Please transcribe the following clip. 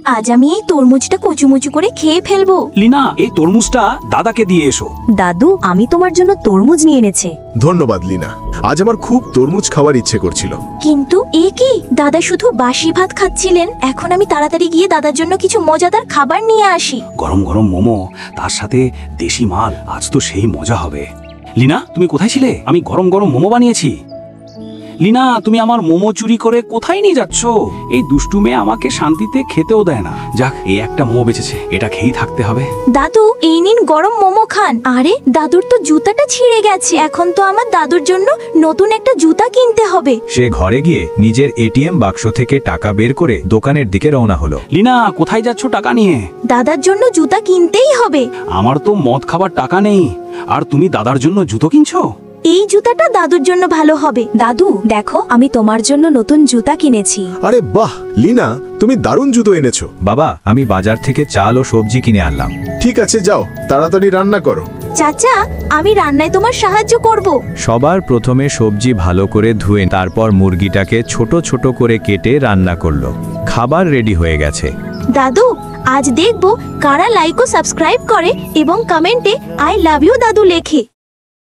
আজ আমি এই তরমুজটা কচুমুচু করে খেয়ে ফেলবো। লিনা, এই তরমুজটা দাদাকে দিয়ে এসো। দাদু, আমি তোমার জন্য তরমুজ নিয়ে এনেছি। ধন্যবাদ লিনা, আজ আমার খুব তরমুজ খাওয়ার ইচ্ছে করছিল। কিন্তু এ কি, দাদা শুধু বাসি ভাত খাচ্ছিলেন। এখন আমি তাড়াতাড়ি গিয়ে দাদার জন্য কিছু মজাদার খাবার নিয়ে আসি। গরম গরম মোমো, তার সাথে দেশি মাল, আজ তো সেই মজা হবে। লিনা, তুমি কোথায় ছিলে? আমি গরম গরম মোমো বানিয়েছি। লিনা, তুমি আমার মোমো চুরি করে কোথায় নিয়ে যাচ্ছ? এই দুষ্টু মেয়ে আমাকে শান্তিতে খেতেও দেয় না। যাক, এই একটা মোমো বেঁচেছে, এটা খেয়েই থাকতে হবে। দাদু, এই নিন গরম মোমো খান। আরে, দাদুর তো জুতাটা ছিঁড়ে গেছে। এখন তো আমার দাদুর জন্য নতুন একটা জুতা কিনতে হবে। সে ঘরে গিয়ে নিজের এটিএম বাক্স থেকে টাকা বের করে দোকানের দিকে রওনা হলো। লিনা, কোথায় যাচ্ছ টাকা নিয়ে? দাদার জন্য জুতা কিনতেই হবে। আমার তো মদ খাবার টাকা নেই, আর তুমি দাদার জন্য জুতো কিনছো? এই জুতাটা দাদুর জন্য ভালো হবে। দাদু, দেখো, আমি তোমার জন্য নতুন জুতা কিনেছি। আরে বাহ লিনা, তুমি দারুণ জুতো এনেছো। বাবা, আমি বাজার থেকে চাল ও সবজি কিনে আনলাম। ঠিক আছে, যাও তাড়াতাড়ি রান্না করো। চাচা, আমি রান্নায় তোমার সাহায্য করব। সবার প্রথমে সবজি ভালো করে ধুয়ে তারপর মুরগিটাকে ছোট ছোট করে কেটে রান্না করলো। খাবার রেডি হয়ে গেছে। দাদু, আজ দেখব কারা লাইক ও সাবস্ক্রাইব করে এবং কমেন্টে আই লাভ ইউ দাদু লেখে।